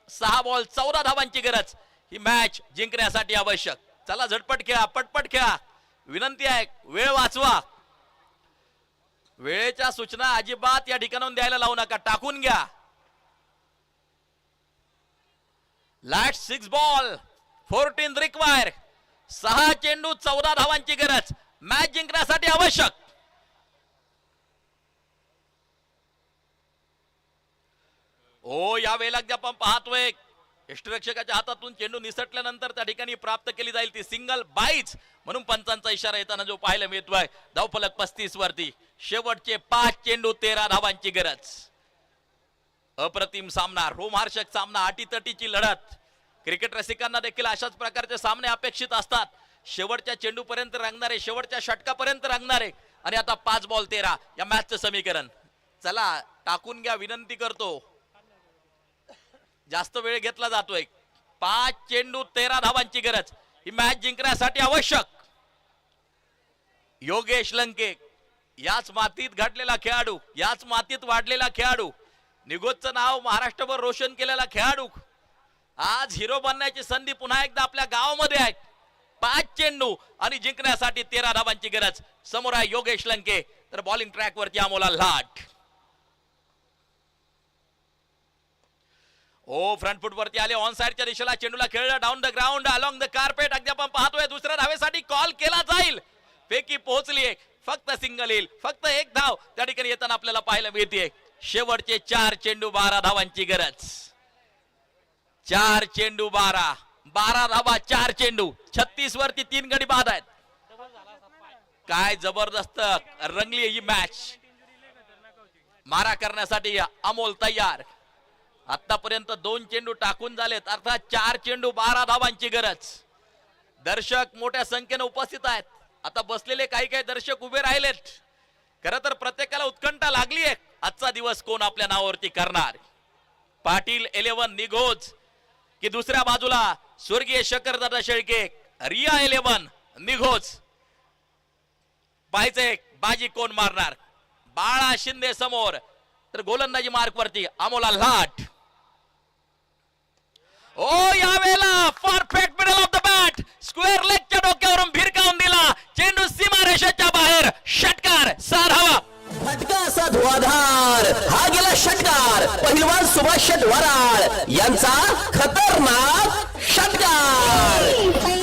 6 ball 14 धावांची गरज, ही match जिंकण्यासाठी आवश्यक. चला झटपट खेळा, पटपट खेळा, विनंती आहे, वेळ वाचवा. वेळेच्या सूचना अजिबात या ठिकाणाहून द्यायला लावू नका, टाकून घ्या. लास्ट 6 बॉल 14 रिक्वायर, 6 चेंडू 14 धावांची गरज, मॅच जिंकण्यासाठी आवश्यक. ओ या वेळेला आपण पाहतोय यष्टिरक्षकाच्या हातातून चेंडू निसटल्यानंतर त्या ठिकाणी प्राप्त केली जाईल ती सिंगल बाईच म्हणून पंचांचा इशारा येताना जो पाहायला मिळतोय. धावफलक 35 वरती, शेवटचे 5 चेंडू 13 धावांची गरज. अप्रतिम सामना, रोमहर्षक सामना, अटीतटीची लढत. क्रिकेट रसिकांना देखील अशाच प्रकारचे सामने अपेक्षित असतात. शेवटच्या चेंडूपर्यंत रंगणारे, शेवटच्या षटकापर्यंत रंगणारे. आणि आता 5 बॉल 13 या मॅचचं समीकरण. चला टाकून घ्या, विनंती करतो, जास्त वेळ घेतला जातोय. 5 चेंडू 13 धावांची गरज, ही मॅच जिंकण्यासाठी आवश्यक. योगेश लंके, याच मातीत घडलेला खेळाडू, याच मातीत वाढलेला खेळाडू, निघोजचं नाव महाराष्ट्रभर रोशन केलेला खेळाडू, आज हिरो बनण्याची संधी पुन्हा एकदा आपल्या गावामध्ये आहे. 5 चेंडू आणि जिंकण्यासाठी 13 धावांची गरज. समोर आहे योगेश लंके, तर बॉलिंग ट्रॅक वरती अमोला लाट. ओ फ्रंट फुट वरती आले, ऑन साइडच्या दिशेला चेंडूला खेळला, down the ground, along the carpet. अगदी आपण पाहतोय दुसऱ्या धावेसाठी कॉल केला जाईल. फेकी पोहोचलीये, फक्त सिंगल येईल, फक्त 1 धाव त्या ठिकाणी येताना आपल्याला पाहायला मिळते. शेवटचे 4 चेंडू 12 धावांची गरज. 4 चेंडू 12 धावा, 4 चेंडू. 36 वरती 3 गडी बाद आहेत. काय जबरदस्त रंगली ही मॅच. मारा करण्यासाठी अमोल तयार. आतापर्यंत 2 चेंडू टाकून झालेत, अर्थात 4 चेंडू 12 धावांची गरज. दर्शक मोठ्या संख्येने उपस्थित आहेत. आता बसलेले काही काही दर्शक उभे राहिलेत. खरं तर प्रत्येकाला उत्कंठा लागली आहे, आजचा दिवस कोण आपल्या नावावरती करणार. पाटील 11 निघोज की दुसऱ्या बाजूला स्वर्गीय शकरदादा शेळके, रिया 11 निघोज. पाहायचंय बाजी कोण मारणार. बाळा शिंदे समोर, तर गोलंदाजी मार्क वरती अमोला लाट. ओ यावेळेला perfect middle of the bat, square लेगच्या डोक्यावरून भिरकावून दिला, चेंडू सीमारेषेच्या बाहेर, षटकार. 6 धावा. फटका असा धुवाधार, हा गेला षटकार. पहिलवान सुभाष शेट वराळ यांचा खतरनाक षटकार.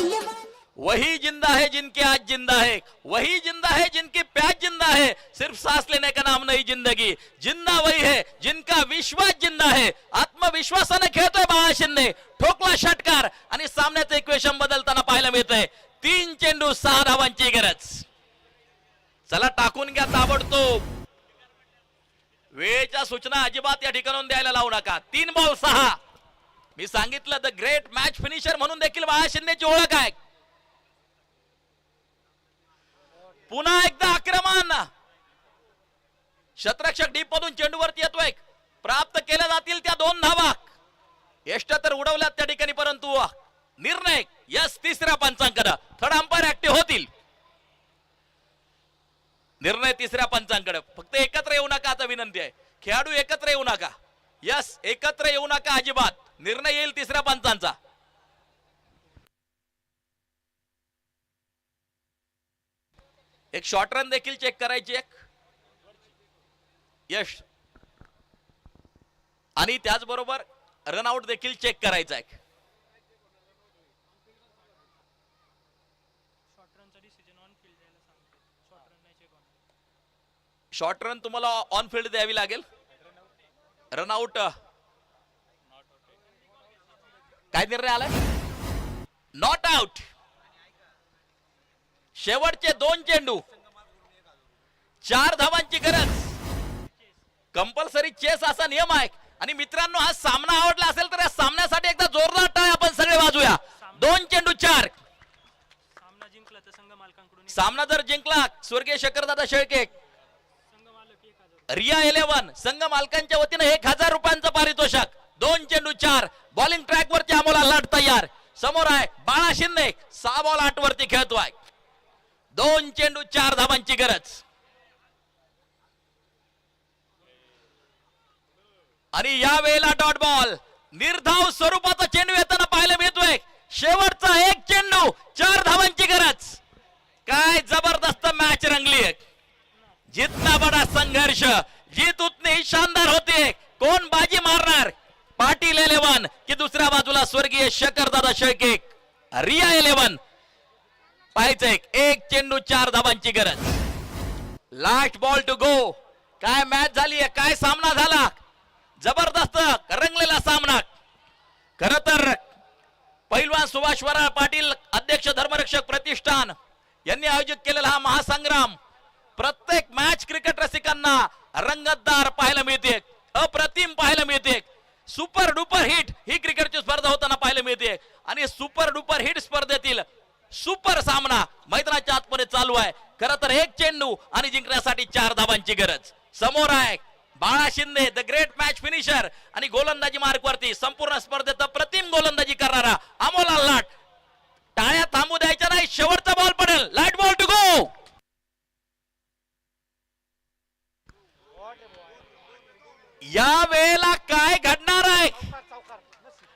वही जिंदा है जिनके आज जिंदा है, वही जिंदा है जिनकी प्याज जिंदा है, सिर्फ सांस लेने का नाम नहीं जिंदगी. जिंदा वही है जिनका विश्वास जिंदा है. आत्मविश्वासाने खेळतोय बाळा शिंदे, ठोकला षटकार आणि सामन्याचं इक्वेशन बदलताना पाहायला मिळतंय. 3 चेंडू 6 धावांची गरज. चला टाकून घ्या ताबडतोब. वेळेच्या सूचना अजिबात या ठिकाणून द्यायला लावू नका. 3 बॉल 6. मी सांगितलं द ग्रेट मॅच फिनिशर म्हणून देखील बाळा शिंदेची ओळख आहे. पुन्हा एकदा आक्रमण. शतरक्षक डीप मधून चेंडूवरती येतोय, प्राप्त केल्या जातील त्या 2 धावा. यष्ट तर उडवल्यात त्या ठिकाणी, परंतु निर्णय यस तिसऱ्या पंचांकडे. थर्ड अंपायर ऍक्टिव्ह होतील. निर्णय तिसऱ्या पंचांकडे. फक्त एकत्र येऊ नका, आता विनंती आहे, खेळाडू एकत्र येऊ नका. यस एकत्र येऊ नका अजिबात. निर्णय येईल तिसऱ्या पंचांचा. एक शॉर्ट रन देखील चेक करायची एक यश, आणि त्याचबरोबर रनआउट देखील चेक करायचा आहे. शॉर्ट रन तुम्हाला ऑन फील्ड द्यावी लागेल. रनआउट काय निर्णय आलाय? Not out. शेवटचे 2 चेंडू 4 धावांची गरज. कंपल्सरी चेस असा नियम आहे. आणि मित्रांनो, हा सामना आवडला असेल तर या सामन्यासाठी एकदा जोरदार टाळ्या आपण सगळे वाजूया. 2 चेंडू 4. सामना जिंकला तर संघ मालकांकडून, सामना जर जिंकला स्वर्गीय शकरदादा शेळके, रिया 11 संघ मालकांच्या वतीने 1000 रुपयांचं पारितोषिक. 2 चेंडू 4. बॉलिंग ट्रॅक वरती अमोला लाट तयार. समोर आहे बाळा शिंदे, 6 बॉल 8 वरती खेळतोय. 2 चेंडू 4 धावांची गरज. आणि या वेळेला डॉट बॉल निर्धाव स्वरूपाचा चेंडू येताना पाहायला मिळतोय. शेवटचा एक चेंडू, 4 धावांची गरज. काय जबरदस्त मॅच रंगली. जितना बडा संघर्ष, जीत उतनी शानदार होते. कोण बाजी मारणार, पाटील 11 की दुसऱ्या बाजूला स्वर्गीय शकरदादा शेळके, रिया 11. पाहायचंय, एक चेंडू 4 धावांची गरज. Last ball to go. काय मॅच झाली आहे, काय सामना झाला. जबरदस्त रंगलेला सामना. खर तर पैलवान सुभाष वराळ पाटील, अध्यक्ष धर्मरक्षक प्रतिष्ठान यांनी आयोजित केलेला हा महासंग्राम प्रत्येक मॅच क्रिकेट रसिकांना रंगतदार पाहायला मिळते, अप्रतिम पाहायला मिळते. सुपर डुपर हिट ही क्रिकेटची स्पर्धा होताना पाहायला मिळते आणि सुपर डुपर हिट स्पर्धेतील सुपर सामना मैदानाच्या आतमध्ये चालू आहे. खरं तर एक चेंडू आणि जिंकण्यासाठी 4 धावांची गरज. समोर आहे बाळा Shinde, the great match finisher, आणि गोलंदाजी मार्कवरती संपूर्ण स्पर्धेत प्रतिम गोलंदाजी करणारा अमोल आल्हाट. टाळ्या थांबू द्यायच्या नाही, शेवटचा बॉल पडेल. Light ball to go. या वेळेला काय घडणार आहे,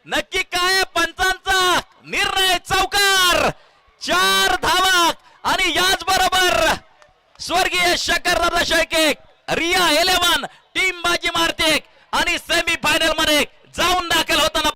नक्की काय पंचांचा निर्णय. चौकार, 4 धावा आणि याच बरोबर स्वर्गीय शकरदादा शेळके, रिया 11 टीम बाजी मारते आणि सेमी फायनल मध्ये जाऊन दाखल होताना